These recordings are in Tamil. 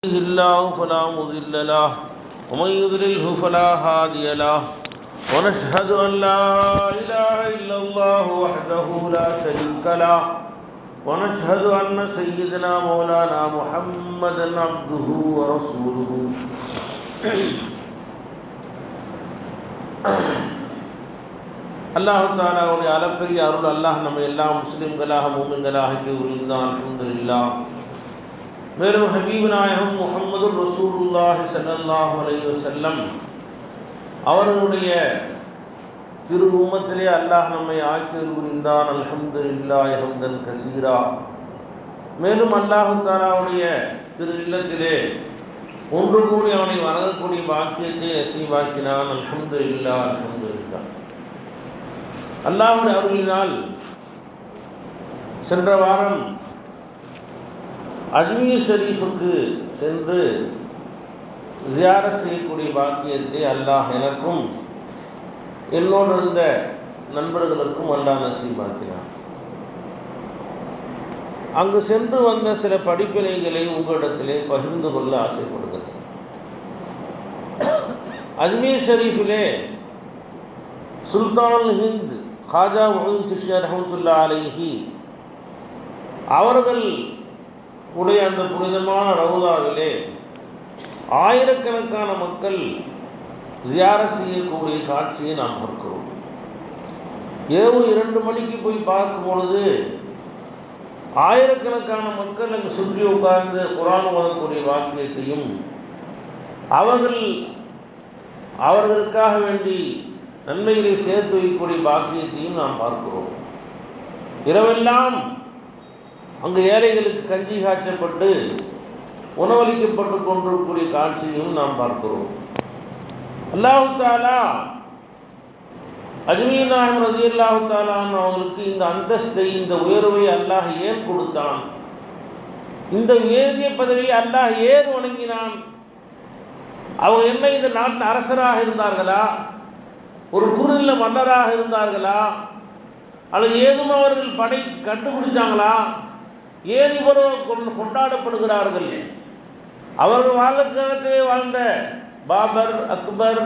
الله فلا مضل له ومن يضلله فلا هادي له ونشهد أن لا إله إلا الله وحده لا شريك له ونشهد أن سيدنا مولانا محمدا عبده ورسوله அல்லாஹ் தஆலாவுடைய அளப்பரிய அருள் அல்லாஹ் நம்ம எல்லா முஸ்லிம்களாக மூமின்களாக புரிந்தான் அல்ஹம்துலில்லாஹ். மேலும் ஹபீப் நாயகம் முஹம்மது ரசூலுல்லாஹி ஸல்லல்லாஹு அலைஹி வஸல்லம் அவர்களுடைய திரு உம்மத்திலே அல்லாஹ் நம்மை ஆக்கி புரிந்தான் அல்ஹம்துலில்லாஹ் ஹம்தன் கஸீரா. மேலும் அல்லாஹ் தஆலாவுடைய திரு இல்லத்திலே ஒன்று கூடி அவனை வணங்கக்கூடிய பாக்கியத்தை நசீபாக்கினான் அல்ஹம்துலில்லாஹ் அல்ஹம்துலில்லாஹ். அல்லாஹ்வுடைய அருளினால் சென்ற வாரம் அஜ்மீர் ஷரீஃபுக்கு சென்று ஜியாரத் செய்யக்கூடிய பாக்கியத்தை அல்லாஹ் எனக்கும் என்னோடு இருந்த நண்பர்களுக்கும் அல்லாஹ் நசீபாக்கினான். அங்கு சென்று வந்த சில படிப்பினைகளை உங்களிடத்திலே பகிர்ந்து கொள்ள ஆசைப்படுகிறேன். அஜ்மீர் ஷரீஃபிலே சுல்தான் ஹிந்த் காஜா முஹம்மது சிஷ்யா ரஹ்மத்துல்லாஹி அலைஹி அவர்கள் உடைய அந்த புனிதமான ரவுதாவிலே ஆயிரக்கணக்கான மக்கள் ஜியாரத் செய்யக்கூடிய காட்சியை நாம் பார்க்கிறோம். இரவு 2 மணிக்கு போய் பார்க்கும் பொழுது ஆயிரக்கணக்கான மக்கள் அங்கு சுற்றி உட்கார்ந்து குர்ஆன் ஓதக்கூடிய வாக்கியத்தையும் அவர்களுக்காக வேண்டி நன்மைகளை சேர்த்து வைக்கக்கூடிய பாக்கியத்தையும் நாம் பார்க்கிறோம். இரவெல்லாம் அங்கு ஏழைகளுக்கு கஞ்சி காய்ச்சப்பட்டு உணவளிக்கப்பட்டு கொண்டிருக்கக்கூடிய காட்சியும் நாம் பார்க்கிறோம். அல்லாஹ் தஆலா அஜ்மீர் நாயகம் ரலியல்லாஹு தஆலா அவர்களுக்கு இந்த அந்தஸ்தை, இந்த உயர்வை அல்லாஹ் ஏன் கொடுத்தான்? இந்த உயரிய பதவியை அல்லாஹ் ஏன் வணங்கினான்? அவங்க என்ன இந்த நாட்டின் அரசராக இருந்தார்களா? ஒரு குறுநில மன்னராக இருந்தார்களா? அல்லது ஏதும் அவர்கள் படை கண்டுபிடிச்சாங்களா? ஏன் இவ்வளவு கொண்டாடப்படுகிறார்கள்? அவர்கள் வாழ்க்கையிலே வாழ்ந்த பாபர், அக்பர்,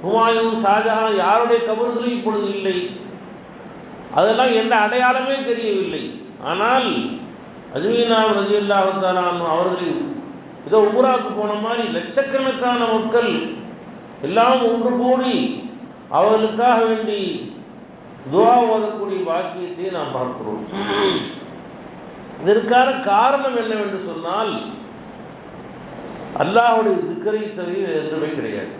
ஹுமாயூன், ஷாஜஹான் யாருடைய கபர்களும் இப்பொழுது இல்லை. அதெல்லாம் எந்த அடையாளமே தெரியவில்லை. ஆனால் அஜ்மீர் நாயகம் ரலியல்லாஹு தஆலா அவர்கள் ஏதோ உம்ராவுக்கு போன மாதிரி லட்சக்கணக்கான மக்கள் எல்லாம் ஒன்று கூடி அவர்களுக்காக வேண்டி துஆ ஓதக்கூடிய வாக்கியத்தை நாம் பார்க்கிறோம். இதற்கான காரணம் என்னவென்று சொன்னால் அல்லாஹ்வுடைய திக்ரை தவிர எதுவுமே கிடையாது.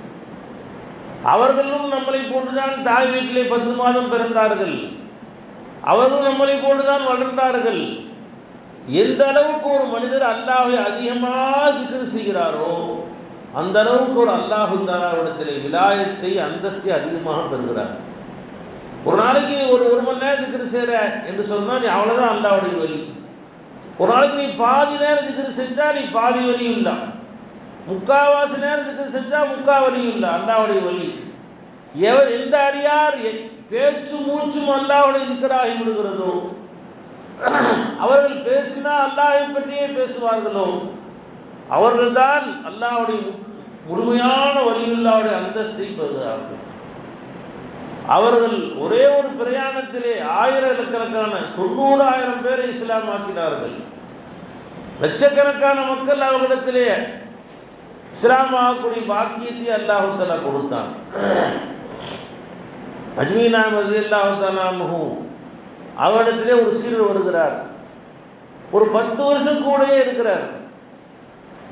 அவர்களும் நம்மளை போன்றுதான் தாய் வீட்டிலே 10 மாதம் பிறந்தார்கள். அவர்களும் நம்மளை போன்றுதான் வளர்ந்தார்கள். எந்த அளவுக்கு ஒரு மனிதர் அல்லாஹ்வை அதிகமாக திக்ர் செய்கிறாரோ அந்த அளவுக்கு ஒரு அல்லாஹ் தஆலாவிடத்திலே விலாயத்தை, அந்தஸ்தை அதிகமாக பெறுகிறார். ஒரு நாளைக்கு ஒரு மணி நேரம் திக்ர் செய்கிற என்று சொன்னால் நீ அவ்வளோதான் அல்லாஹ்வுடைய வலி. ஒரு நாளைக்கு நீ பாதி நேரம் திக்ர் செஞ்சா நீ பாதி வலியும் இல்லை, முக்காவாசி நேரம் திக்ர் செஞ்சா முக்கால் வலியும் இல்லை, அல்லாஹ்வுடைய வலி. எந்த அடியார் பேச்சு மூச்சும் அல்லாஹ்வுடைய திக்ராகி விடுகிறதோ, அவர்கள் பேசினா அல்லாஹ்வை பற்றியே பேசுவார்களோ, அவர்கள்தான் அல்லாஹ்வுடைய முழுமையான வலியுல்லாவுடைய அந்தஸ்தை பெறுகிறார்கள். அவர்கள் ஒரே ஒரு பிரயாணத்திலே ஆயிரக்கணக்கான 90,000 பேரை இஸ்லாம் ஆக்கினார்கள். லட்சக்கணக்கான மக்கள் அவர்களிடத்திலே இஸ்லாம் ஆகக்கூடிய பாக்கியத்தை அல்லாஹ் தஆலா கொடுத்தான். அஜ்மீர் நாயகம் ரலியல்லாஹு தஆலா அவரிடத்திலே ஒரு சீடர் வருகிறார். ஒரு 10 வருஷம் கூடயே இருக்கிறார்.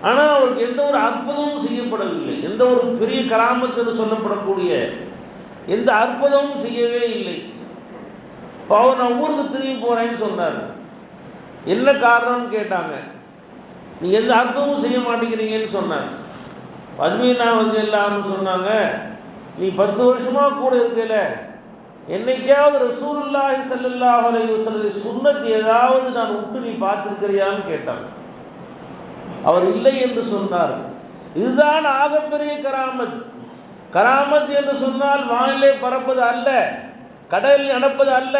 ஆனால் அவருக்கு எந்த ஒரு அற்புதமும் செய்யப்படவில்லை. எந்த ஒரு பெரிய கராமத் என்று சொல்லப்படக்கூடிய எந்த அற்புதமும் செய்யவே இல்லை. அவர் நான் ஊருக்கு திரும்பி போறேன்னு சொன்னார். என்ன காரணம்னு கேட்டாங்க. நீ எந்த அற்புதமும் செய்ய மாட்டேங்கிறீங்கன்னு சொன்னார். அஜ்மீர் நாயகம் எல்லாரும் சொன்னாங்க, நீ 10 வருஷமா கூட இருக்கல, என்னைக்காவது ரசூலுல்லாஹி ஸல்லல்லாஹு அலைஹி வஸல்லம் சுன்னத் ஏதாவது நான் விட்டு நீ பார்த்திருக்கிறியான்னு கேட்டாங்க. அவர் இல்லை என்று சொன்னார். இதுதான் ஆகப்பெரிய கராமத். கராமத் என்று சொன்னால் வானிலே பறப்பது அல்ல, கடலில் நடப்பது அல்ல.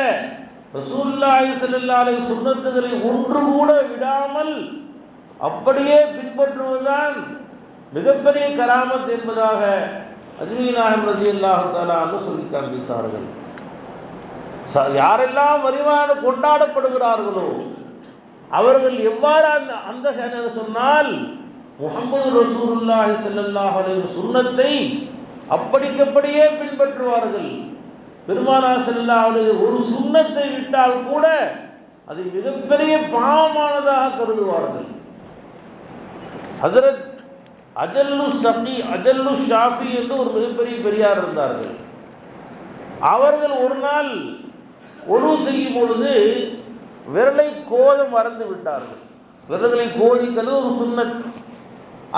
ரசூலுல்லாஹி ஸல்லல்லாஹு அலைஹி வஸல்லம் சுன்னத்துகளை ஒன்று கூட விடாமல் அப்படியே பின்பற்றுவதுதான் மிகப்பெரிய கராமத் என்பதாக அஜ்மீர் நாயகம் ரலியல்லாஹு தஆலா அன்ஹு சொல்லி காண்பித்தார்கள். யாரெல்லாம் வலிமாறு கொண்டாடப்படுகிறார்களோ அவர்கள் எவ்வாறு அந்த சொன்னால் முஹம்மது ரசூலுல்லாஹி ஸல்லல்லாஹு அலைஹி வஸல்லம் சுன்னத்தை அப்படியே பின்பற்றுவார்கள். பெருமானார் ஸல்லல்லாஹு அலைஹி வஸல்லம் ஒரு சுன்னத்தை விட்டால் கூட அதை மிகப்பெரிய பாவமானதாக கருதுவார்கள். ஹஜ்ரத் அஜல்லு ஷாஃபி என்று ஒரு மிகப்பெரிய பெரியார் இருந்தார்கள். அவர்கள் ஒரு நாள் ஒழு செய்யும் பொழுது விரலை கோத மறந்து விட்டார்கள். விரல்களை கோதிக்கிறது ஒரு சுன்னத்.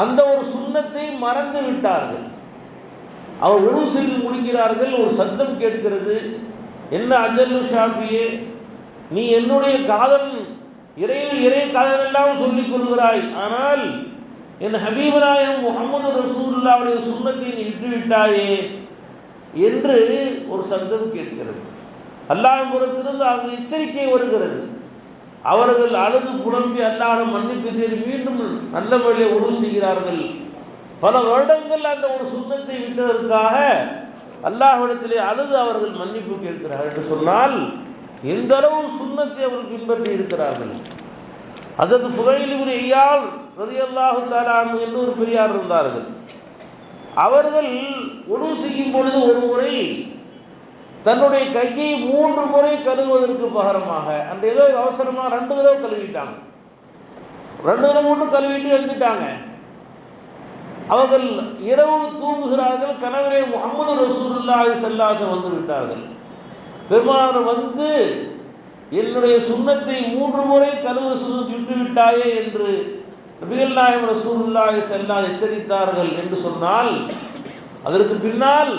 அந்த ஒரு சுன்னத்தை மறந்து விட்டார்கள். அவர் ஒழு செய்து முடிக்கிறார்கள். ஒரு சத்தம் கேட்கிறது. என்ன அஜல்லு ஷாஃபியே, நீ என்னுடைய காதல் இறை காதல் எல்லாம் சொல்லிக் கொள்கிறாய், ஆனால் என் ஹபீப் நாயகம் முஹம்மது ரசூலுல்லாஹுடைய சுன்னத்தை நீ விட்டுவிட்டாயே என்று ஒரு சத்தம் கேட்கிறது. அல்லாஹ்வின் புறத்திலிருந்து அவங்க எச்சரிக்கை வருகிறது. அவர்கள் அழுது புலம்பி அல்லாஹ்விடம் மன்னிப்பு தேடி மீண்டும் நல்ல வழியை உறுதி செய்கிறார்கள். பல வருடங்கள் அந்த ஒரு சுன்னத்தை விட்டதற்காக அல்லாஹ்விடத்திலே அழுது அவர்கள் மன்னிப்பு கேட்கிறார்கள் என்று சொன்னால் எந்த அளவு சுன்னத்தை அவர்கள் பின்பற்றி இருக்கிறார்கள். அதற்கு ஃபுதைல் இப்னு இயால் ரலியல்லாஹு தஆலா அன்ஹு என்று ஒரு பெரியார் இருந்தார்கள். அவர்கள் உது செய்யும் பொழுது ஒரு முறை தன்னுடைய கையை 3 முறை கழுவுவதற்கு பகரமாக அந்த ஏதோ அவசரமா 2 தடவை கழுவிட்டாங்க. 2 தடவை மட்டும் கழுவிட்டு எழுந்துட்டாங்க. அவர்கள் இரவு தூங்குகிறார்கள். கனவிலே முஹம்மது ரசூலுல்லாஹி ஸல்லல்லாஹு அலைஹி வஸல்லம் வந்து விட்டார்கள். பெருமானார் வந்து என்னுடைய சுன்னத்தை 3 முறை கழுவ விட்டு விட்டாயே என்று நபிகள் நாயகம் ரசூலுல்லாஹி ஸல்லல்லாஹு அலைஹி வஸல்லம் எச்சரித்தார்கள் என்று சொன்னால் அதற்கு பின்னால்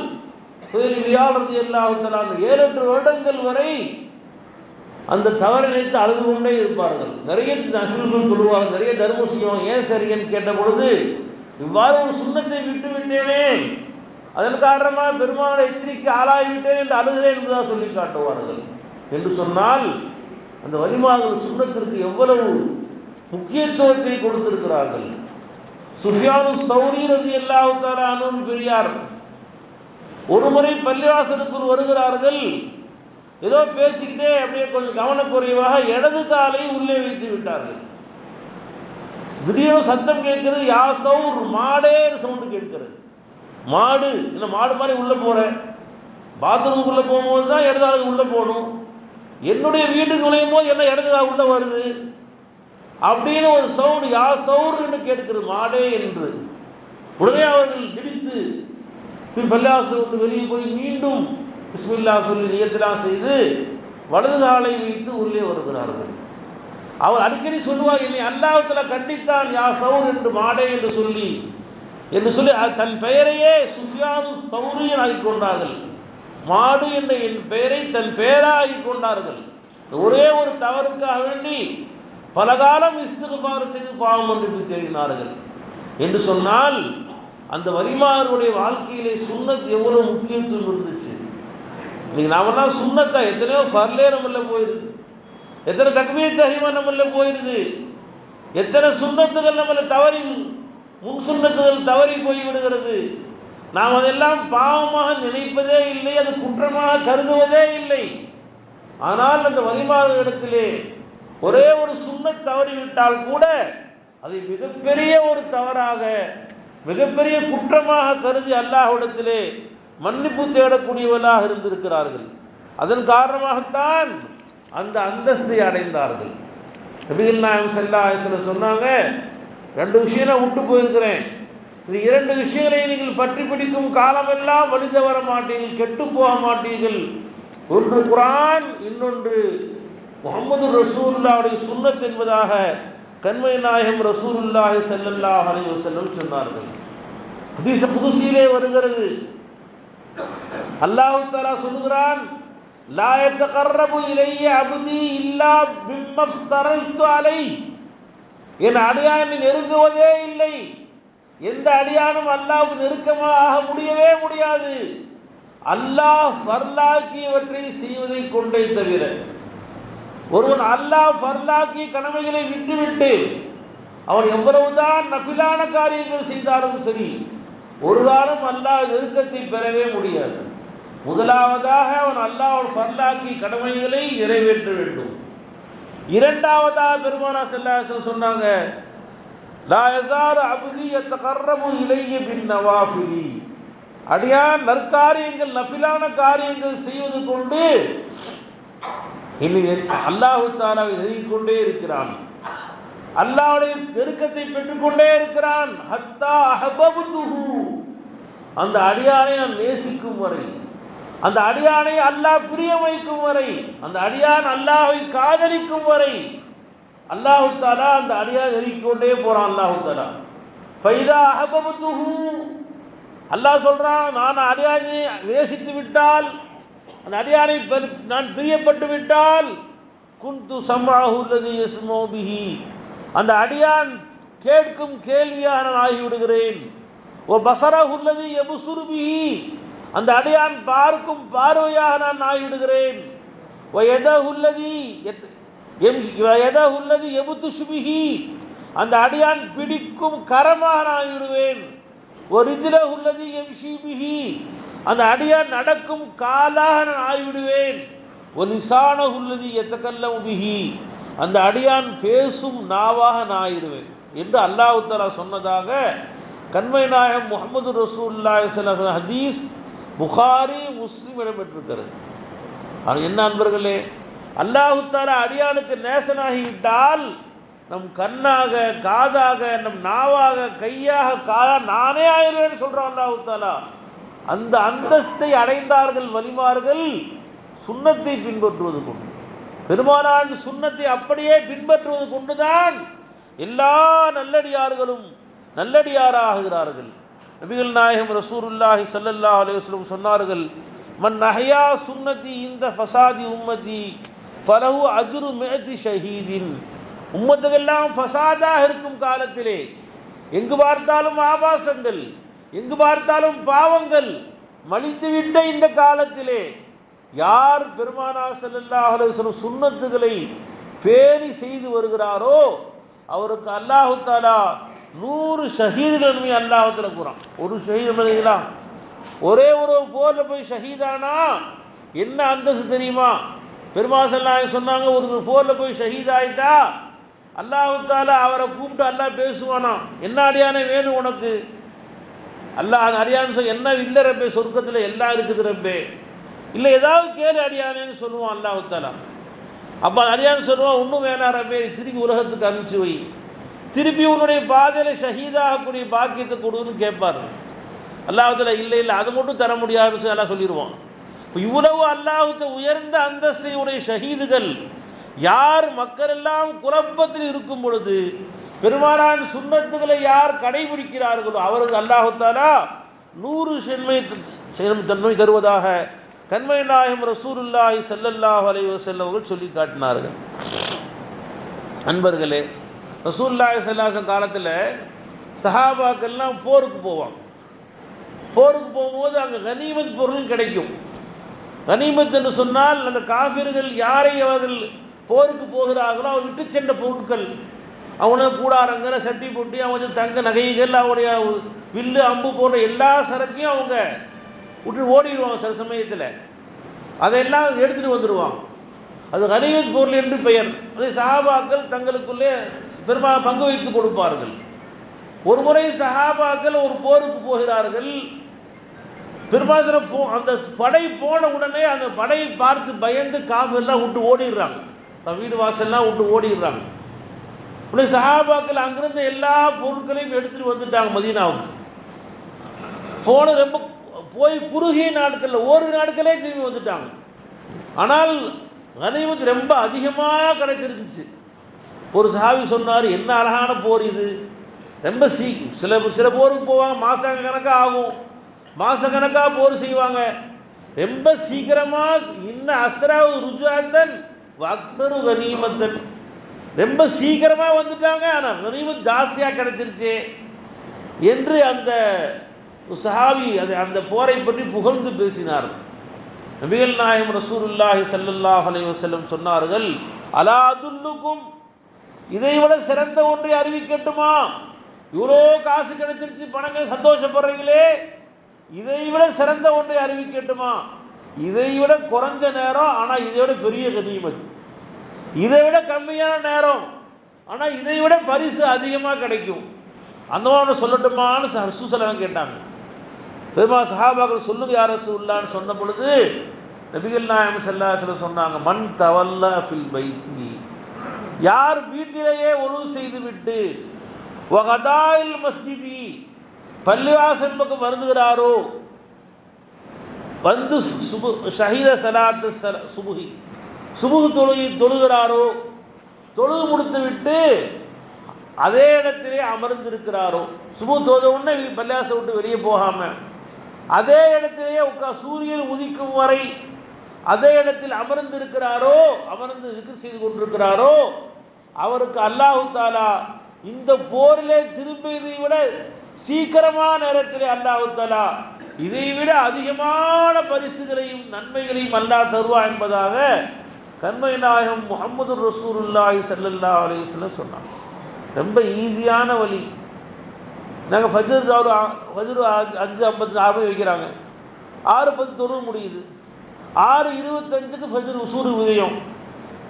ஃபுதைல் ரலியல்லாஹு தஆலா 7-8 வருடங்கள் வரை அந்த தவறை நினைத்து அழுது கொண்டே இருப்பார்கள். நிறைய நபிகள் சொல்லுவார்கள், நிறைய தர்மம் செய்வோம், ஏன் சரியன்னு கேட்ட பொழுது இவ்வாறு ஒரு சுன்னத்தை விட்டு விட்டேனே, அதன் காரணமாக பெருமானாரை எச்சரிக்கை ஆளாகிவிட்டேன் என்று அழுகிறேன் என்பதாக சொல்லி காட்டுவார்கள். என்று சொன்னால் அந்த வலிமார்கள் சுன்னத்திற்கு எவ்வளவு முக்கியத்துவத்தை கொடுத்திருக்கிறார்கள். சுஃபியானு ஸௌரி ரலியல்லாஹு தஆலா அன்ஹு பெரியார் ஒரு முறை பள்ளிவாசலுக்குள் வருகிறார்கள். ஏதோ பேசிக்கிட்டே அப்படியே கொஞ்சம் கவனக்குறைவாக இடது காலை உள்ளே வைத்து விட்டார்கள். திடீர்னு சத்தம் கேட்கிறது. யா சௌர், மாடே சவுண்டு கேட்கிறது. மாடு, இந்த மாடு மாதிரி உள்ள போறேன், பாத்ரூமுக்குள்ள போகும்போது தான் இடது உள்ள போகணும், என்னுடைய வீட்டுக்கு நுழையும் போது என்ன இடது உள்ள வருது அப்படின்னு ஒரு சவுண்ட், யா சௌர் என்று கேட்கிறது, மாடே என்று. உடனே அவர்கள் திடித்து பள்ளிவாசல் விட்டு வெளியே போய் மீண்டும் பிஸ்மில்லாஹ் சொல்லி நியத்தெல்லாம் செய்து வலது காலை வைத்து உள்ளே வருகிறார்கள். அவர் அடிக்கடி சொல்லுவார், என்னை அல்லாஹ் தஆலா கண்டித்தான் யா சௌர் என்று, மாடே என்று சொல்லி தன் பெயரையே சுஃபியானு ஸௌரி ஆக்கிக் கொண்டார்கள். மாடு என்ற என் பெயரை தன் பெயராக ஆக்கிக் கொண்டார்கள். ஒரே ஒரு தவறுக்காக வேண்டி பல காலம் இஸ்திக்ஃபார் செய்து பாவம் மன்னிப்பு தேடினார்கள். என்று சொன்னால் அந்த வலிமாருடைய வாழ்க்கையிலே சுன்னத் எவ்வளவு முக்கியத்துவம் இருந்துச்சு. இன்னைக்கு நாமெல்லாம் சுன்னத்தா எத்தனையோ ஃபர்லே நம்மள போயிருது, எத்தனை தக்பீர் தஹ்ரீமா நம்மள போயிருது, எத்தனை சுன்னத்துகள் நம்மள தவறி, முன் சுன்னத்துகள் தவறி போய்விடுகிறது. நாம் அதெல்லாம் பாவமாக நினைப்பதே இல்லை, அது குற்றமாக கருதுவதே இல்லை. ஆனால் அந்த வலிமார்களிடத்திலே ஒரே ஒரு சுன்னத் தவறிவிட்டால் கூட அதை மிகப்பெரிய ஒரு தவறாக, மிகப்பெரிய குற்றமாக கருதி அல்லாஹ்விடத்திலே மன்னிப்பு தேடக்கூடியவர்களாக இருந்திருக்கிறார்கள். அதன் காரணமாகத்தான் அந்த அந்தஸ்தை அடைந்தார்கள். நபிகள் நாயகம் ஸல்லல்லாஹு அலைஹி வஸல்லம் சொன்னாங்க, 2 விஷயம் நான் விட்டு போயிருக்கிறேன், இந்த 2 விஷயங்களை நீங்கள் பற்றி பிடிக்கும் காலமெல்லாம் வழி தவற மாட்டீர்கள், கெட்டு போக மாட்டீர்கள். ஒன்று குர்ஆன், இன்னொன்று முஹம்மது ரசூலுல்லாஹுடைய சுன்னத் என்பதாக கண்மை நாயகம் ரசூலுல்லாஹி ஸல்லல்லாஹு அலைஹி வஸல்லம் சொன்னார்கள். ஹதீஸ் குதுஸிலே வருகிறது, அல்லாஹ் தஆலா சொல்கிறான், லா யதகர்ரபு இலைய அப்தி இல்லா பிம்மஃதரத்து அலை, என் அடியான் நெருங்குவதே இல்லை, எந்த அடியானும் அல்லாஹ்வுக்கு நெருக்கமாக ஆக முடியவே முடியாது அல்லாஹ் ஃபர்லாக்கியவற்றை செய்வதை கொண்டே தவிர. ஒருவன் அல்லாஹ் ஃபர்லாக்கிய கடமைகளை விட்டுவிட்டு அவன் எவ்வளவுதான் நபிலான காரியங்கள் செய்தாலும் சரி, ஒரு காலம் அல்லாஹ் நெருக்கத்தை பெறவே முடியாது. முதலாவதாக அவன் அல்லாஹ் ஃபர்லாக்கி கடமைகளை நிறைவேற்ற வேண்டும். இரண்டாவதாக பெருமானார் ஸல்லல்லாஹு அலைஹி வஸல்லம் சொன்னாங்க, லா யஸாலு அப்தி யதகர்ரபு இலைய பின்னவாஃபிலி, அடியான் நற்காரியங்கள் நஃபிலான காரியங்கள் செய்வது கொண்டு அல்லாஹ் தஆலாவை நெருங்கிக் கொண்டே இருக்கிறான், அல்லாஹ்வுடைய நெருக்கத்தை பெற்றுக்கொண்டே இருக்கிறான். ஹத்தா அஹபபுஹு, அந்த அடியானை நான் நேசிக்கும் வரை, அந்த அடியானை அல்லாஹ் பிரிய வைக்கும் வரை, அந்த அடியான் அல்லாஹ்வை காதலிக்கும் வரை அல்லாஹ் தஆலா அந்த அடியானை நெருங்கிக் கொண்டே போறான். அல்லாஹ் தஆலா ஃபைதா அஹபபுஹு, அல்லாஹ் சொல்றான், நான் அடியானை நேசித்து விட்டால், அந்த அடியானை நான் பிரியப்பட்டு விட்டால், குந்து சம்அஹு அல்லதி யஸ்மஉ பிஹி, அந்த அடியான் கேட்கும் கேள்வியாக நான் ஆகிவிடுகிறேன். ஓ பஸரஹு அல்லதி யப்சுரு பிஹி, அந்த அடியான் பார்க்கும் பார்வையாக நான் ஆகிவிடுகிறேன். ஓ யதஹு அல்லதி யப்துஷு பிஹி, அந்த அடியான் பிடிக்கும் கரமாக நான் ஆகிவிடுவேன். ஒரு ரிஜ்லஹு அல்லதி யம்ஷி பிஹி, அந்த அடியான் நடக்கும் காலாக நான் ஆகிவிடுவேன். ஒரு லிசானஹு அல்லதி யதகல்லமு பிஹி, அந்த அடியான் பேசும் நாவாக நான் ஆகிடுவேன் என்று அல்லாஹ் தஆலா சொன்னதாக கண்மை நாயகம் முஹம்மது ரசூலுல்லாஹி ஸல்லல்லாஹு அலைஹி வஸல்லம் ஹதீஸ் புகாரி முஸ்லிம் இடம்பெற்றிருக்கிறது. ஆனால் என்ன அன்பர்களே, அல்லாஹ் தஆலா அடியானுக்கு நேசனாகிவிட்டால் நம் கண்ணாக காதாக நம் நாவாக கையாக காலாக நானே ஆயிடுவேன்னு சொல்றான் அல்லாஹ் தஆலா. அந்த அந்தஸ்தை அடைந்தார்கள் வலிமார்கள் சுன்னத்தை பின்பற்றுவது கொண்டு, பெருமானார் சுன்னத்தை அப்படியே பின்பற்றுவது கொண்டுதான் எல்லா நல்லடியார்களும் நல்லடியாராகிறார்கள். நபிகள் நாயகம் ரசூலுல்லாஹி ஸல்லல்லாஹு அலைஹி வஸல்லம் சொன்னார்கள், மன் அஹ்யா சுன்னதி இந்த ஃபசாதி உம்மதி ஃபலஹு அஜ்ரு மிஅதி ஷஹீதின். உம்மத்துக்கெல்லாம் ஃபசாதாக இருக்கும் காலத்திலே, எங்கு பார்த்தாலும் ஆபாசங்கள், எங்கு பார்த்தாலும் பாவங்கள் மலிந்துவிட்ட இந்த காலத்திலே யார் பெருமானார் ஸல்லல்லாஹு அலைஹி வஸல்லம் சுன்னத்துகளை பேணி செய்து வருகிறாரோ அவருக்கு அல்லாஹ் தஆலா 100 ஷஹீதுகள் அல்லாஹ் தஆலா கூறான். ஒரு ஷஹீத் என்பதுங்களா, ஒரே ஒரு போர்ல போய் ஷஹீதானா என்ன அந்தஸ்து தெரியுமா? பெருமானார் ஸல்லல்லாஹு அலைஹி வஸல்லம் சொன்னாங்க, ஒரு போர்ல போய் ஷஹீத் ஆயிட்டா அல்லாஹ் தஆலா அவரை கூப்பிட்டு அல்லாஹ் பேசுவானா, என்ன அடியானே வேணும் உனக்கு? அல்லாஹ் அடியான்னு சொல்ல, என்ன இல்லை ரப்பே, சொர்க்கத்தில் எல்லாம் இருக்குது ரப்பே, இல்லை ஏதாவது கேளு அடியானேன்னு சொல்லுவான் அல்லாஹ் தஆலா. அப்போ அடியான்னு சொல்லுவான், ஒன்றும் வேணாம் ரப்பே, திருப்பி உலகத்துக்கு அனுப்பிச்சு வை, திருப்பி உன்னுடைய பாதையில ஷஹீதாகக்கூடிய பாக்கியத்தை கொடுன்னு கேட்பார். அல்லாஹ் தஆலா இல்லை இல்லை அது மட்டும் தர முடியாதுன்னு எல்லாம் சொல்லிடுவான். இப்போ இவ்வளவு அல்லாஹ்வுக்கு உயர்ந்த அந்தஸ்தையுடைய ஷஹீதுகள் யார் மக்கள் எல்லாம் குழப்பத்தில் இருக்கும் பொழுது பெருமானார் சுன்னத்துகளை யார் கடைபிடிக்கிறார்களோ அவருக்கு அல்லாஹ் தஆலா 100 தன்மை தருவதாக கண்மை நாயகம் ரசூலுல்லாஹி ஸல்லல்லாஹு அலைஹி வஸல்லம் அவர்கள் சொல்லி காட்டினார்கள். அன்பர்களே, ரசூலுல்லாஹி ஸல்லல்லாஹு அலைஹி காலத்தில் சஹாபாக்கள்லாம் போருக்கு போவாங்க. போருக்கு போகும்போது அங்கே கனிமத் பொருள் கிடைக்கும். கனிமத் என்று சொன்னால் அந்த காபிர்கள் யாரை அவர்கள் போருக்கு போகிறார்களோ அவர் விட்டு சென்ற பொருட்கள், அவனுக்கு கூடாரங்கிற சட்டி போட்டி, அவனுக்கு தங்க நகைகள், அவனுடைய வில்லு அம்பு போன்ற எல்லா சரக்கையும் அவங்க விட்டு ஓடிடுவாங்க. சில சமயத்தில் அதையெல்லாம் எடுத்துகிட்டு வந்துடுவாங்க. அது கனிமத் பொருள் என்று பெயர். அதை சஹாபாக்கள் தங்களுக்குள்ளே பெரும்பாலும் பங்கு வைத்து கொடுப்பார்கள். ஒரு முறை சஹாபாக்கள் ஒரு போருக்கு போகிறார்கள். பெரும்பாலும் அந்த படை போன உடனே அந்த படையை பார்த்து பயந்து காஃபிர்லாம் விட்டு ஓடிடுறாங்க, வீடு வாசல்லாம் விட்டு ஓடிடுறாங்க. உடனே சஹாபாக்கள் அங்கிருந்த எல்லா பொருட்களையும் எடுத்துட்டு வந்துட்டாங்க மதீனாவுக்கு. போன ரொம்ப போய் குறுகிய நாட்களில் ஒரு நாட்களே திரும்பி வந்துட்டாங்க. ஆனால் கனிமத் ரொம்ப அதிகமாக கிடைச்சிருந்துச்சு. ஒரு சஹாபி சொன்னார், என்ன அழகான போர் இது, ரொம்ப சில போருக்கு போவாங்க, மாச கணக்காக ஆகும், மாச கணக்காக போர் செய்வாங்க, ரொம்ப சீக்கிரமா இன்னும் அஸ்ராவு ருஜாத்தன் அக்தரு கனிமத்தன், ரொம்ப சீக்கிரமா வந்துட்டாங்க, ஆனால் கனிமத் ஜாஸ்தியாக கிடைச்சிருச்சு என்று அந்த சஹாபி அந்த போரை பற்றி புகழ்ந்து பேசினார். நபிகள் நாயகம் ரசூலுல்லாஹி ஸல்லல்லாஹு அலைஹி வஸல்லம் சொன்னார்கள், அலா அதுல்லுக்கும் இதை விட சிறந்த ஒன்றை அறிவிக்கட்டுமா? இவ்வளோ காசு கிடைச்சிருச்சு, பணங்கள் சந்தோஷப்படுறீங்களே, இதை விட சிறந்த ஒன்றை அறிவிக்கட்டுமா? இதை விட குறைஞ்ச நேரம், ஆனால் இதை விட பெரிய கனிமத். இதை விட கம்மியான நேரம், ஆனால் இதை விட பரிசு அதிகமாக கிடைக்கும். அந்த மாதிரி சொல்லட்டுமான்னு ரசூலுல்லாஹ் கேட்டாங்க. பெருமா சஹாபாக்கள் சொல்லுங்க யார் ரசூலுல்லாஹ்னு சொன்ன பொழுது நபிகள் நாயகம் ஸல்லல்லாஹு அலைஹி வஸல்லம் சொன்னாங்க, மன் தவல்லா ஃபில் பைத்தி, யார் வீட்டிலேயே ஒழுவு செய்துவிட்டு வகதாயில் மஸ்ஜிதி, பள்ளிவாசல் பக்கம் வருகிறாரோ, வந்து ஷஹீத சலாத்து சுபுஹி, சுபுஹ் தொழுகை தொழுகிறாரோ, தொழுது முடித்து விட்டு அதே இடத்திலே அமர்ந்திருக்கிறாரோ, சுபுஹ் தொழுத உடனே பள்ளிவாசலை விட்டு வெளியே போகாம அதே இடத்திலேயே சூரியன் உதிக்கும் வரை அதே இடத்தில் அமர்ந்திருக்கிறாரோ, அமர்ந்து zikr செய்து கொண்டிருக்கிறாரோ, அவருக்கு அல்லாஹு தாலா இந்த போரிலே திரும்பியதை விட சீக்கிரமான நேரத்திலே அல்லாஹு தாலா இதைவிட அதிகமான பரிசுகளையும் நன்மைகளையும் அல்லாஹ் தருவா என்பதாக கண்மை நாயகம் முஹம்மது ரசூலுல்லாஹி ஸல்லல்லாஹு அலைஹி வஸல்லம் சொன்னாங்க. ரொம்ப ஈஸியான வழி. நாங்கள் ஃபஜ்ர் 5:56 வைக்கிறாங்க, 6:10 தொழுக முடியுது, 6:25க்கு ஃபஜ்ர் சூரிய உதயம்,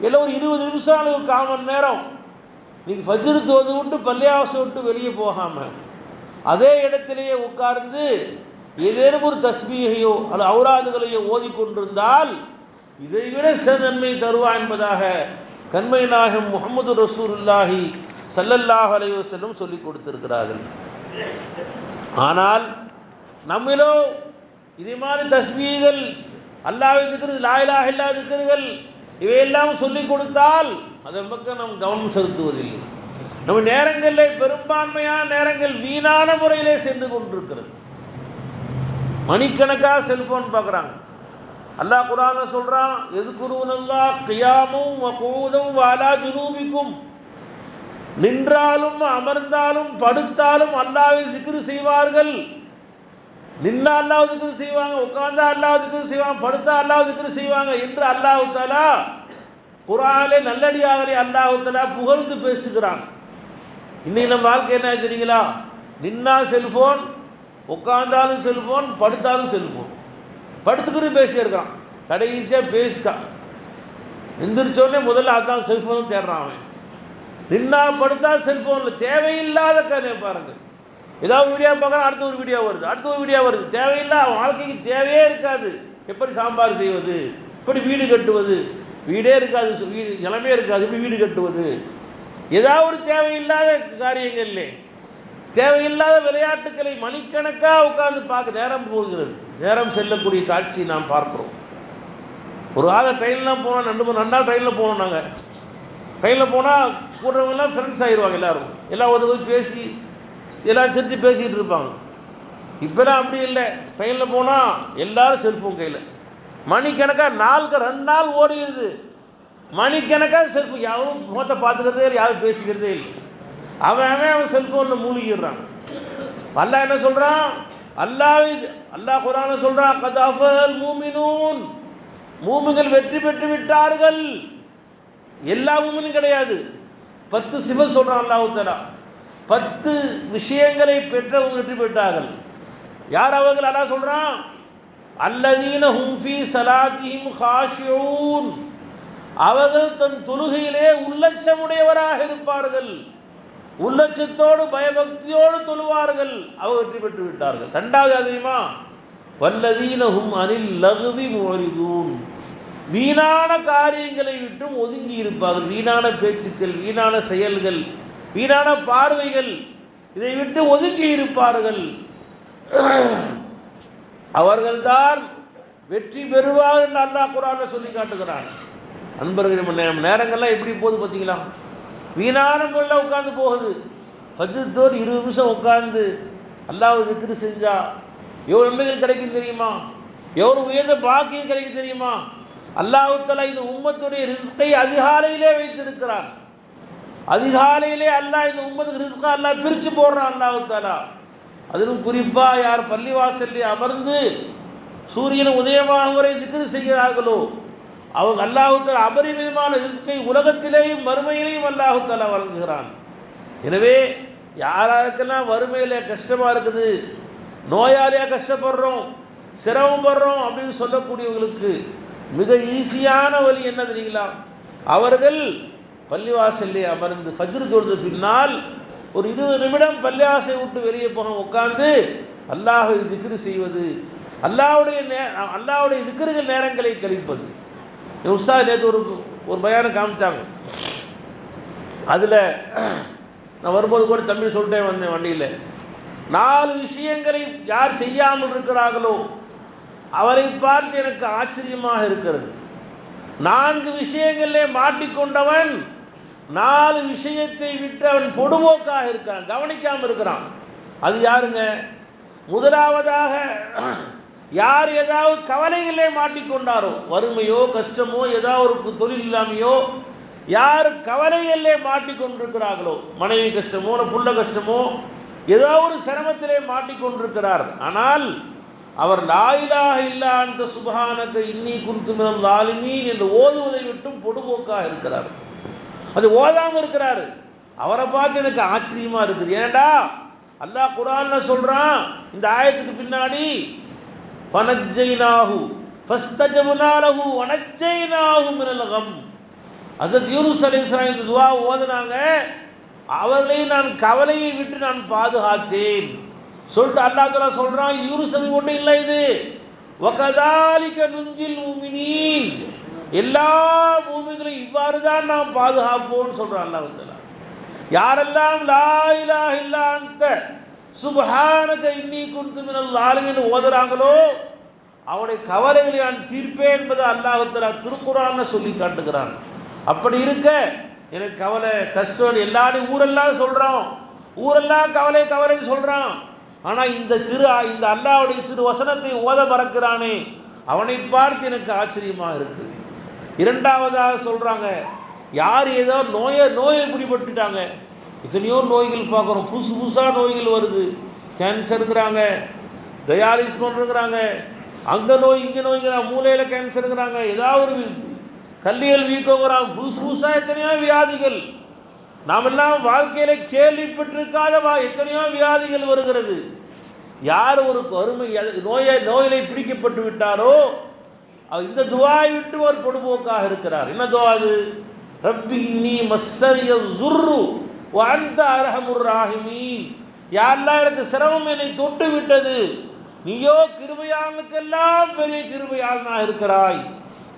எல்லாம் ஒரு 20 நிமிஷம் அளவு 1/4 மணி நேரம் நீங்கள் ஃபஜ்ர் தொழுது விட்டு பள்ளிவாசலை விட்டு வெளியே போகாமல் அதே இடத்திலேயே உட்கார்ந்து ஏதேனும் ஒரு தஸ்பீஹையோ அல்லது ஔராதுகளையோ ஓதிக்கொண்டிருந்தால் இதைவிட நன்மை தருவா என்பதாக கண்மை நாயகம் முஹம்மது ரசூலுல்லாஹி ஸல்லல்லாஹு அலைஹி வஸல்லம் சொல்லிக் கொடுத்திருக்கிறார்கள். ஆனால் நம்மிலோ இதே மாதிரி தஸ்பீகள், அல்லாஹ்வின் zikr, லா இலாஹ இல்லல்லாஹ் zikர்கள் இவையெல்லாம் சொல்லிக் கொடுத்தால் அதன் பக்கம் நாம் கவனம் செலுத்துவதில்லை. நம்ம நேரங்களில் பெரும்பான்மையான நேரங்கள் வீணான முறையிலே சென்று கொண்டிருக்கிறது. மணிக்கணக்காக செல்போன் பார்க்குறாங்க. அல்லாஹ் குர்ஆன்ல சொல்றான், எதுகுருனல்லாஹ் கியாமும் வ குஊதும் வ அலா ஜுனூபிக்கும், நின்றாலும் அமர்ந்தாலும் படுத்தாலும் அல்லாஹ்வை zikr செய்வார்கள். நின்னா அல்லாஹ் zikr செய்வாங்க, உட்கார்ந்தா அல்லாஹ் zikr செய்வாங்க, படுத்தா அல்லாஹ் zikr செய்வாங்க என்று அல்லாஹ் தஆலா குர்ஆனிலே நல்லடியார்களை அல்லாஹ் தஆலா புகழ்ந்து பேசுகிறான். இன்னைக்கு நம்ம வாழ்க்கை என்ன தெரியுங்களா? நின்னா செல்போன், உட்கார்ந்தாலும் செல்போன், படுத்தாலும் செல்போன், படுத்துக்கிட்டு பேசியே இருக்கான், கடைசியாக பேசிட்டான். எந்திரிச்சோடனே முதல்ல அதான் செல்போன் தேடுறான் அவன். நின்னா படுத்தா செல்போனில் தேவையில்லாத கதையை பாருங்க. ஏதாவது வீடியோ பார்க்குறான், அடுத்த ஒரு வீடியோ வருது, அடுத்த ஒரு வீடியோ வருது, தேவையில்லாத வாழ்க்கைக்கு தேவையே இருக்காது. எப்படி சாம்பார் செய்வது, எப்படி வீடு கட்டுவது, வீடே இருக்காது, வீடு இளமே இருக்காது, எப்படி வீடு கட்டுவது, ஏதாவது ஒரு தேவையில்லாத காரியங்கள்லே தேவையில்லாத விளையாட்டுக்களை மணிக்கணக்காக உட்கார்ந்து பார்க்க நேரம் போகிறது. நேரம் செல்லக்கூடிய காட்சி நாம் பார்க்கிறோம். ஒரு ஆள் ட்ரெயின்லாம் போனால் 2 நாள் ட்ரெயினில் போனோம். நாங்கள் ட்ரெயினில் போனால் கூடுறவங்கெல்லாம் ஃப்ரெண்ட்ஸ் ஆகிடுவாங்க, எல்லாரும் எல்லாம் ஒரு போய் பேசி எல்லாம் சிரித்து பேசிக்கிட்டு இருப்பாங்க. இப்போலாம் அப்படி இல்லை. ட்ரெயினில் போனால் எல்லாரும் செல்ஃபோன் கையில், மணிக்கணக்காக 2 நாள் ஓடிடுது, மணிக்கணக்காக செல்ஃபோன், யாரும் முகத்தை பார்த்துக்கிறதே இல்லை, யாரும் பேசிக்கிறதே இல்லை. அவன் செல்ஃபோனில் மூழ்கிடுறான். அல்லாஹ் என்ன சொல்கிறான்? அல்லாஹ் குர்ஆன்ல சொல்கிறான், கத் அஃபல் மூமினூன், மூமின்கள் வெற்றி பெற்று விட்டார்கள். எல்லா மூமினும் கிடையாது, 10 சிஃபத் சொல்கிறான் அல்லாஹ் தஆலா. 10 விஷயங்களை பெற்றவங்க வெற்றி பெற்றார்கள். யார் அவர்கள்? அல்லாஹ் சொல்கிறான், அல்லதீன ஹும் ஃபீ ஸலாத்திஹிம் காஷிஊன், அவர்கள் தன் தொழுகையிலே உள்ளச்சமுடையவராக இருப்பார்கள், உள்ளச்சத்தோடு பயபக்தியோடு தொழுவார்கள், அவர் வெற்றி பெற்று விட்டார்கள். 2வது அதிகமா, வல்லதீன ஹும் அனில் லகுவி முஅரிதூன், வீணான காரியங்களை விட்டும் ஒதுங்கி இருப்பார்கள். வீணான பேச்சுக்கள், வீணான செயல்கள், வீணான பார்வைகள், இதை விட்டு ஒதுங்கி இருப்பார்கள். அவர்கள்தான் வெற்றி பெறுவார்கள் என்று அல்லாஹ் குர்ஆனில் சொல்லி காட்டுகிறான். அன்பர்கள், நேரங்கள்லாம் எப்படி போகுது பார்த்தீங்களா? வீணான முறையில் உட்காந்து போகுது. ஃபஜ்ர் தோறு 20 நிமிஷம் உட்கார்ந்து அல்லாஹ்வை zikr செஞ்சா எவ்வளோ நன்மைகள் கிடைக்கும் தெரியுமா? எவ்வளோ உயர்ந்த பாக்கியம் கிடைக்கும் தெரியுமா? அல்லாஹ் தஆலா இந்த உம்மத்துடைய ரிஸ்கை அதிகாலையிலே வைத்திருக்கிறான். அதிகாலையிலே அல்லாஹ் இந்த உம்மத்துக்கு ரிஸ்கை அல்லாஹ் பிரித்து போடுறான் அல்லாஹ் தஆலா. அதிலும் குறிப்பாக யார் பள்ளிவாசலில் அமர்ந்து சூரியன் உதயமாகும் வரை zikr செய்கிறார்களோ, அவங்க அல்லாஹ் தஆலா அபரிமிதமான ரிஸ்கை உலகத்திலேயும் மறுமையிலேயும் அல்லாஹ் தஆலா வழங்குகிறான். எனவே யாராருக்கெல்லாம் வறுமையில கஷ்டமா இருக்குது, நோயாளியா கஷ்டப்படுறோம், சிரமப்படுறோம் அப்படின்னு சொல்லக்கூடியவங்களுக்கு மிக ஈஸியான வழி என்ன தெரியுங்களா? அவர்கள் பள்ளிவாசல்லே அமர்ந்து ஃபஜ்ர் தொழுது பின்னால் ஒரு 20 நிமிடம் பள்ளிவாசலை விட்டு வெளியே போக உட்கார்ந்து அல்லாஹ்வை திக்ர் செய்வது, அல்லாஹ்வுடைய திக்ர்கள் நேரங்களை கழிப்பது. உஸ்தாத் நேற்று ஒரு பயானம் காமிச்சாங்க. அதில் நான் வரும்போது கூட தம்பி சொல்லிட்டே வந்தேன் வண்டியில், 4 விஷயங்களை யார் செய்யாமல் இருக்கிறார்களோ அவரை பார்த்து எனக்கு ஆச்சரியமாக இருக்கிறது. 4 விஷயங்களிலே மாட்டிக்கொண்டவன் 4 விஷயத்தை விட்டு அவன் பொடுபோக்காக இருக்கிறான், கவனிக்காமல் இருக்கிறான். அது யாருங்க? முதலாவதாக யார் ஏதாவது கவலைகளே மாட்டிக்கொண்டாரோ, வறுமையோ கஷ்டமோ ஏதாவது ஒரு தொழில் இல்லாமையோ யார் கவலைகளிலே மாட்டிக்கொண்டிருக்கிறார்களோ, மனைவி கஷ்டமோ புள்ள கஷ்டமோ ஏதோ ஒரு சிரமத்திலே மாட்டிக்கொண்டிருக்கிறார், ஆனால் அவர் லா இலாஹ இல்லா அன்த சுப்ஹானக இன்னீ குன்து மினல் ஸாலிமீன் என்று ஓதுவதை விட்டும் பொடுபோக்காக இருக்கிறார். அது ஓதாம இருக்கிறாரு. அவரை பார்த்து எனக்கு ஆச்சரியமா இருக்குது. ஏன்டா அல்லாஹ் குர்ஆன்ல சொல்றான், இந்த ஆயத்துக்கு பின்னாடி ஃபனஜ்ஜைனாஹு ஃபஸ்தஜப்னா லஹு வனஜ்ஜைனாஹு மினல் கம். ஹஜ்ரத் யூனுஸ் அலைஹிஸ்ஸலாம் இந்த துஆ ஓதுனாங்க, அவர்களை நான் கவலையை விட்டு நான் பாதுகாத்தேன் சொல்லிட்டு அல்லாஹ் தஆலா சொல்றான். யூனுஸ் நபி ஒன்றும் இல்லை, இது வகதாலிக நுஞ்சில் முஃமினீன், எல்லா மூமின்களையும் இவ்வாறு தான் நாம் பாதுகாப்போம்னு சொல்றான் அல்லாஹ் தஆலா. யாரெல்லாம் லா இலாஹ இல்லா அன்த சுப்ஹானக இன்னீ குன்து மினல் ஸாலிமீன் ஓதுறாங்களோ அவருடைய கவலைகளை நான் தீர்ப்பேன் என்பதை அல்லாஹ் தஆலா திருக்குர்ஆன்ல சொல்லி காட்டுகிறான். அப்படி இருக்க எனக்கு கவலை கஷ்டம் எல்லாரும் ஊரெல்லாம் சொல்றோம், ஊரெல்லாம் கவலை கவலைன்னு சொல்றான். ஆனா இந்த அல்லாஹ்வுடைய சிறு வசனத்தை ஓத மறக்கிறானே, அவனை பார்த்து எனக்கு ஆச்சரியமாக இருக்கு. இரண்டாவதாக சொல்றாங்க, யார் ஏதோ நோயை பிடிபட்டுட்டாங்க. எத்தனையோ நோய்கள் பார்க்குறோம், புதுசாக நோய்கள் வருது. கேன்சருங்கிறாங்க, டயாலிசிஸ் பண்ணுறாங்க, அங்கே நோய் இங்கே நோய்ங்கிறாங்க, மூளையில் கேன்சருங்கிறாங்க, ஏதாவது ஒரு கல்லீரல் வீக்கங்கிறாங்க, புதுசாக எத்தனையோ வியாதிகள் நாமெல்லாம் வாழ்க்கையில கேள்விப்பட்டிருக்காத எத்தனையோ வியாதிகள் வருகிறது. யார் ஒரு வறுமை நோயிலை பிடிக்கப்பட்டு விட்டாரோ இந்த துஆவை விட்டு ஒரு பொடுபோக்காக இருக்கிறார். என்ன துஆ அது? ரப்பி இன்னி மஸ்ஸரிய ஸுர்ரு வ அன்த அர்ஹமுர் ராஹிமீன். யா அல்லாஹ், எனக்கு சிரமம் என்னை தொட்டு விட்டது, நீயோ கிருபையாளனுக்கெல்லாம் பெரிய கிருபையாளனாக இருக்கிறாய்.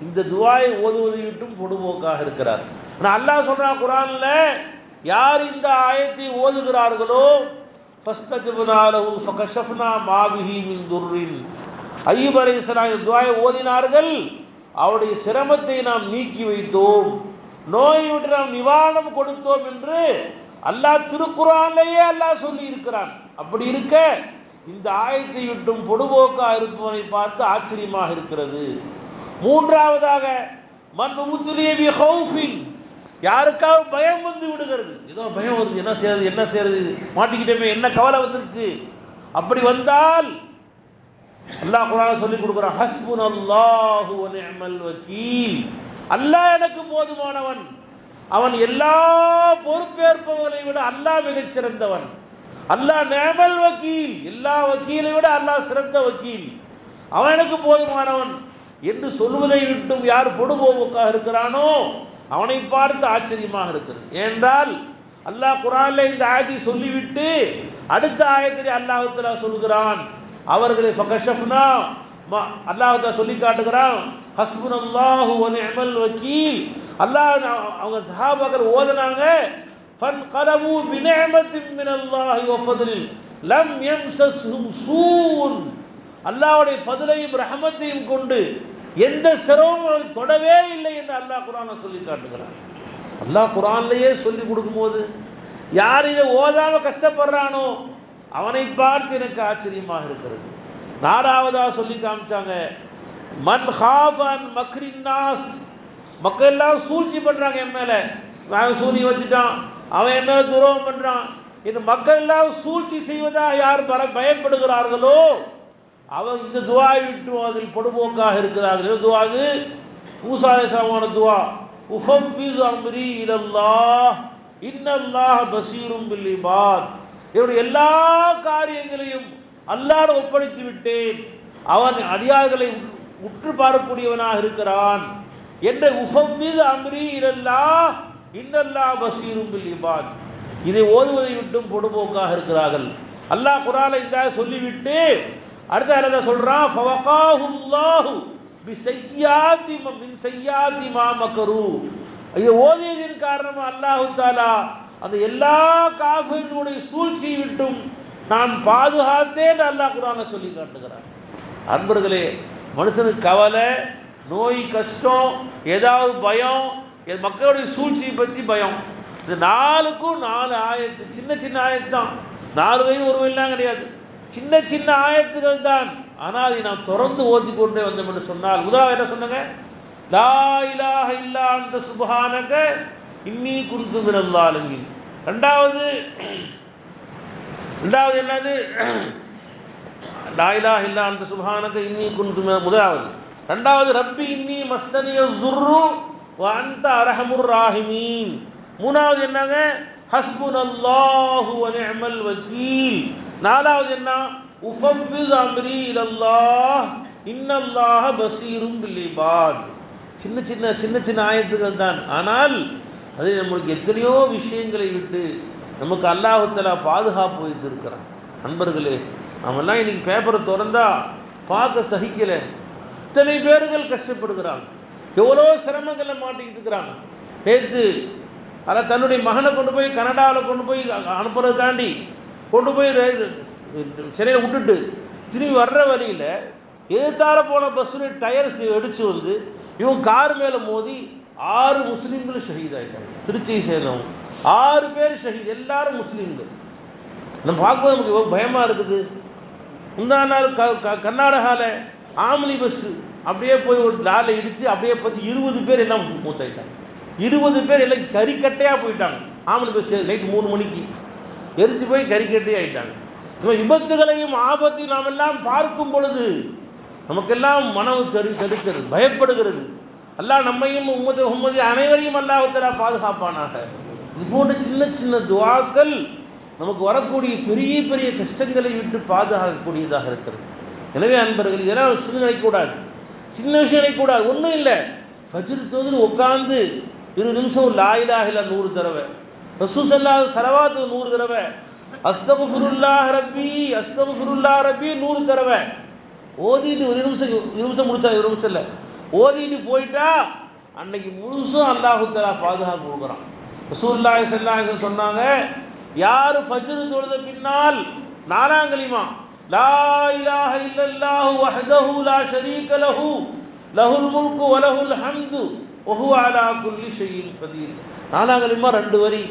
இந்த துஆவை ஓதுவதை விட்டும் பொடுபோக்காக இருக்கிறார். ஆனால் அல்லாஹ் சொல்றான் குர்ஆன்ல, யார் இந்த ஆயத்தை ஓதுகிறார்களோ ஃபஸ்தஜப்னா லஹு ஃபகஷஃப்னா மா பிஹி மின் துர்ரின். அய்யூப் அலைஹிஸ்ஸலாம் துஆவை ஓதினார்கள், அவருடைய சிரமத்தை நாம் நீக்கி வைத்தோம், நோயை விட்டு நாம் நிவாரணம் கொடுத்தோம் என்று அல்லாஹ் திருக்குர்ஆனிலேயே அல்லாஹ் சொல்லி இருக்கிறான். அப்படி இருக்க இந்த ஆயத்தை விட்டும் பொடுபோக்கா இருப்பவனை பார்த்து ஆச்சரியமாக இருக்கிறது. மூன்றாவதாக மன் உத்லிய பி ஹௌஃபின், யாருக்காவது பயம் வந்து விடுகிறது, ஏதோ பயம் வருது, என்ன செய்யறது மாட்டிக்கிட்டோமே, என்ன கவலை வந்துருச்சு. அப்படி வந்தால் அல்லாஹ் குர்ஆனில் சொல்லி கொடுக்குறான், ஹஸ்புனல்லாஹு வ நிஅமல் வக்கீல். அல்லாஹ் எனக்கு போதுமானவன், அவன் எல்லா பொறுப்பேற்பவர்களை விட அல்லாஹ் மிகச் சிறந்தவன். அல்லாஹ் நிஅமல் வக்கீல், எல்லா வக்கீலை விட அல்லாஹ் சிறந்த வக்கீல், அவன் எனக்கு போதுமானவன் என்று சொல்வதை விட்டும் யார் பொடுபோக்காக இருக்கிறானோ அவனை பார்த்து ஆச்சரியமாக இருக்கிறது. ஏனென்றால் அல்லாஹ் குர்ஆனில் இந்த ஆயத்தை சொல்லிவிட்டு அடுத்த ஆயத்திலே அல்லாஹ் தஆலா சொல்கிறான், அவர்களை ஃபகஷஃப்னா, அல்லாஹ் தஆலா சொல்லி காட்டுகிறான், ஹஸ்புனல்லாஹு வ நிஅமல் வக்கீல். அல்லாஹ் அவங்க சஹாபாக்கள் ஓதுனாங்க, ஃபன்கலபு பிநிஅமத்தின் மினல்லாஹி வ ஃபத்லின் லம் யம்சஸ்ஹும் சூன். அல்லாஹ்வுடைய ஃபத்லையும் ரஹமத்தையும் கொண்டு எந்த சிரமமும் தொடவே இல்லை என்று அல்லாஹ் குர்ஆனை சொல்லி காட்டுகிறான். அல்லாஹ் குர்ஆனிலேயே சொல்லி கொடுக்கும்போது யார் இதை ஓதாம கஷ்டப்படுறானோ அவனை பார்த்து எனக்கு ஆச்சரியமாக இருக்கிறது. நாலாவதா சொல்லி காமிச்சாங்க, மன் ஹாஃபன் மக்ரின் நாஸ். மக்கள் எல்லாம் சூழ்ச்சி பண்றாங்க என் மேல, நான் சூனி வச்சுட்டான், அவன் என்ன துரோகம் பண்றான், இந்த மக்கள் எல்லாம் சூழ்ச்சி செய்வதாக யார் பயப்படுகிறார்களோ அவன் இந்த துஆவை விட்டு அதில் பொடுபோக்காக இருக்கிறார்கள். துஆ அது மூசா அலைஹிஸ்ஸலாமான துஆ, உஃபவ்விது அம்ரி இலல்லாஹ் இன்னல்லாஹ் பஸீரும் பில் இபாத். என்னுடைய எல்லா காரியங்களையும் அல்லாஹ்விடம் ஒப்படைத்து விட்டேன், அவன் அடியார்களை உற்று பார்க்கக்கூடியவனாக இருக்கிறான் என்ற உஃபவ்விது அம்ரி இலல்லாஹ் இன்னல்லாஹ் பஸீரும் பில் இபாத். இதை ஓதுவதை விட்டும் பொடுபோக்காக இருக்கிறார்கள். அல்லாஹ் குர்ஆனில் இதாக சொல்லிவிட்டு அடுத்த ஆயத்தை சொல்றான், ஃபவகாஹுல்லாஹு பிஸய்யாத்தி மின் ஸய்யாத்தி மா மக்கரு. இது ஓதியதின் காரணமாக அல்லாஹ் தஆலா அந்த எல்லா காஃபிர்களுடைய சூழ்ச்சியை விட்டும் நான் பாதுகாத்தேன் அல்லாஹ் குர்ஆனில் சொல்லி காட்டுகிறான். அன்பர்களே, மனுஷனுக்கு கவலை, நோய், கஷ்டம், ஏதாவது பயம், மக்களுடைய சூழ்ச்சியை பற்றி பயம். இது 4க்கும் 4 ஆயத்து, சின்ன சின்ன ஆயத்து தான், 4 வயது ஒரு வயலாம் கிடையாது, சின்ன சின்ன ஆயத்துகள் தான். ஆனால் அதை நாம் தொடர்ந்து ஓதி கொண்டே வந்தோம் என்று சொன்னால், முதலாவது என்ன சொன்னாங்க? லா இலாஹ இல்லா அன்த சுப்ஹானக இன்னீ குன்து மினல் ஸாலிமீன். ரெண்டாவது என்னது? லா இலாஹ இல்லா அன்த சுப்ஹானக இன்னீ குன்து முதலாவது. ரெண்டாவது ரப்பி இன்னீ மஸ்தனிய ஸுர்ரு வ அன்த அர்ஹமுர் ராஹிமீன். மூணாவது என்னங்க? ஹஸ்புனல்லாஹு வ நிஅமல் வக்கீல். நாலாவது என்ன? உஃபவ்விது அம்ரி இலல்லாஹ் இன்னல்லாஹ பஸீரும் பில் இபாத். சின்ன சின்ன சின்ன சின்ன ஆயத்துகள் தான், ஆனால் அது நம்மளுக்கு எத்தனையோ விஷயங்களை விட்டு நமக்கு அல்லாஹ் தஆலா பாதுகாப்பு வைத்திருக்கிறான். நண்பர்களே, நாமெல்லாம் இன்னைக்கு பேப்பரை திறந்தா பார்க்க சகிக்கல, இத்தனை பேர்கள் கஷ்டப்படுகிறாங்க, எவ்வளோ சிரமங்களை மாட்டிக்கிட்டு இருக்கிறாங்க. நேற்று அதை தன்னுடைய மகனை கொண்டு போய் கனடாவில் கொண்டு போய் அனுப்புறதுக்காண்டி கொண்டு போய் சிறையில் விட்டுட்டு திரும்பி வர்ற வழியில் எதிர்த்தார போன பஸ்ஸுடைய டயர் வெடிச்சு வந்து இவங்க கார் மேலே மோதி 6 முஸ்லீம்களும் ஷஹீதாயிட்டாங்க. திருச்சியை சேர்ந்தவங்க 6 பேர் ஷஹீத், எல்லாரும் முஸ்லீம்கள். நம்ம பார்க்கும்போது நமக்கு பயமாக இருக்குது. முந்தா நாள் கர்நாடகாவில் ஆம்னி பஸ்ஸு அப்படியே போய் ஒரு லாரில் இடித்து அப்படியே பார்த்து 20 பேர் எல்லாம் மூத்தாயிட்டாங்க. 20 பேர் எல்லாம் கறிக்கட்டையாக போயிட்டாங்க. ஆம்னி பஸ் நைட்டு 3 மணிக்கு எரிஞ்சு போய் கறிக்கட்டையே ஆகிட்டாங்க. விபத்துகளையும் ஆபத்தையும் நாம் எல்லாம் பார்க்கும் பொழுது நமக்கெல்லாம் மனம் தடுக்கிறது, பயப்படுகிறது. அல்லாஹ் நம்மையும் உம்மதி அனைவரையும் அல்லாஹ் தஆலா பாதுகாப்பானாக. இது போன்ற சின்ன சின்ன துஆக்கள் நமக்கு வரக்கூடிய பெரிய பெரிய கஷ்டங்களை விட்டு பாதுகாக்கக்கூடியதாக இருக்கிறது. எனவே அன்பர்கள், இதெல்லாம் சின்ன நினைக்கக்கூடாது, சின்ன விஷயம் நினைக்கக்கூடாது. ஒன்றும் இல்லை, ஃபஜ்ர் தொழுது உட்கார்ந்து 20 நிமிஷம் லா இலாஹ இல்லல்லாஹ் 100 தடவை, ரசூல் ஸல்லல்லாஹு அலைஹி ஸலவாத் 100 தடவை, அஸ்தக்ஃபிருல்லாஹ் ரப்பி 100 தடவை ஓதிட்டு 1 நிமிஷம் முடிச்சா 1 நிமிஷம் இல்லை ஓதிட்டு போயிட்டா அன்னைக்கு முழுசும் அல்லாஹ் தஆலா பாதுகாப்பு கொடுக்குறான். ரசூலுல்லாஹி ஸல்லல்லாஹு அலைஹி வஸல்லம் சொன்னாங்க, யார் ஃபஜ்ர் தொழுத பின்னால் 4ஆம் கலிமா லா இலாஹ இல்லல்லாஹு வஹ்தஹு லா ஷரீக லஹு லஹுல் முல்கு வ லஹுல் ஹம்து வ ஹுவ அலா குல்லி ஷைஇன் கதீர். 4ஆம் கலிமா 2 வரி.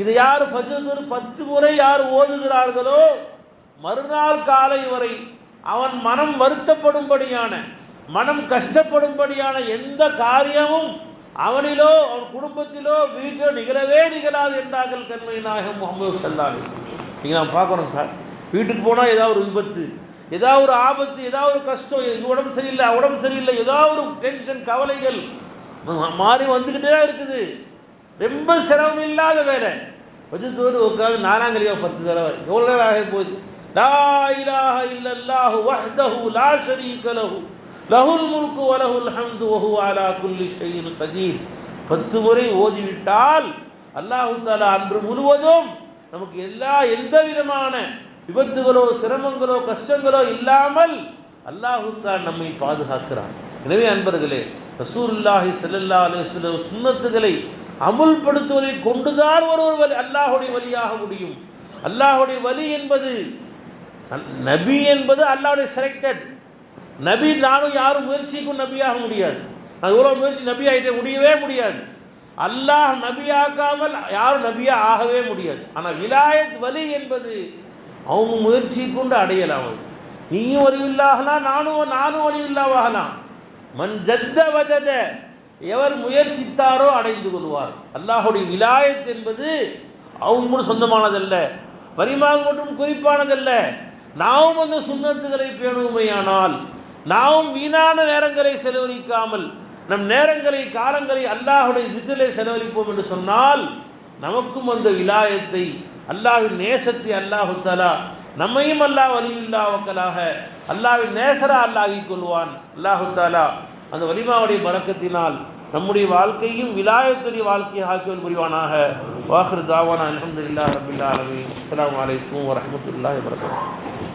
இது யார் ஃபஜ்ர் 10 முறை யார் ஓதுகிறார்களோ மறுநாள் காலை வரை அவன் மனம் வருத்தப்படும்படியான, மனம் கஷ்டப்படும்படியான எந்த காரியமும் அவனிலோ அவன் குடும்பத்திலோ வீட்டிலோ நிகழவே நிகழாது என்றார்கள் கண்மணி நாயகம் முஹம்மது ஸல்லல்லாஹு அலைஹி வஸல்லம். நீங்கள் நாம் பார்க்குறோம் சார், வீட்டுக்கு போனால் ஏதாவது ஒரு விபத்து, ஏதாவது ஒரு ஆபத்து, ஏதாவது ஒரு கஷ்டம், உடம்பு சரியில்லை, ஏதாவது ஒரு டென்ஷன், கவலைகள் மாறி வந்துக்கிட்டே தான் இருக்குது. ரொம்ப சிரமம் இல்லாத வேலை. வஜ்ஜத்தோடு உட்காந்து 4ஆம் கலிமா 10 தடவை எவ்வளோ நேரம் ஆகி போகுது? லா இலாஹ இல்லல்லாஹு வஹ்தஹு லா ஷரீக லஹு லஹுல் முல்கு வ லஹுல் ஹம்து வ ஹுவ அலா குல்லி ஷைஇன் கதீர். 10 முறை ஓதிவிட்டால் அல்லாஹ் தஆலா அன்று முழுவதும் நமக்கு எந்த விதமான விபத்துகளோ சிரமங்களோ கஷ்டங்களோ இல்லாமல் அல்லாஹ் தஆலா நம்மை பாதுகாக்கிறான். எனவே அன்பர்களே, ரசூலுல்லாஹி ஸல்லல்லாஹு அலைஹி வஸல்லம் சுன்னத்துகளை அமுல்படுத்துவதை கொண்டுதான் ஒருவர் அல்லாஹுடைய வலியாக முடியும். அல்லாஹுடைய வலி என்பது, நபி என்பது அல்லாஹ்வுடைய செலக்டட் நபி. நானும் யாரும் முயற்சிக்கும் நபியாக முடியாது. அது எவ்வளோ முயற்சி நபி ஆகிட்டே முடியவே முடியாது. அல்லாஹ் நபி ஆக்காமல் யாரும் நபியா ஆகவே முடியாது. ஆனால் விலாயத் வலி என்பது அவங்க முயற்சி கொண்டு அடையலாம். நீயும் வலியுல்லாஹலாம், நானும் வலியுல்லாவாகலாம். மன் ஜத்த வஜத, எவர் முயற்சித்தாரோ அடைந்து கொள்வார். அல்லாஹுடைய விலாயத் என்பது அவங்க கூட சொந்தமானதல்ல, பரிமாக மட்டும் குறிப்பானதல்ல. நாமும் அந்த சுன்னத்துகளை பேணுமையானால், நாமும் வீணான நேரங்களை செலவழிக்காமல் நம் நேரங்களை காலங்களை அல்லாஹ்வுடைய திக்ரிலே செலவழிப்போம் என்று சொன்னால் நமக்கும் அந்த விலாயத்தை அல்லாஹ்வின் நேசத்தை அல்லாஹ் தஆலா நம்மையும் அல்லாஹ் வலியுல்லாஹ் வக்கலாக அல்லாஹ்வின் நேசரா அல்லாஹ் ஆக்கிக் கொள்வான். அல்லாஹ் தஆலா அந்த வலிமாவுடைய பரக்கத்தினால் நம்முடைய வாழ்க்கையும் விலாயத்துடைய வாழ்க்கையை ஆக்கியவன் புரிவானாக. வாஹிர் தாவானா அல்ஹம்துலில்லாஹி ரப்பில் ஆலமீன். அஸ்ஸலாமு அலைக்கும் வரஹ்மத்துல்லாஹி வபரகாத்துஹு.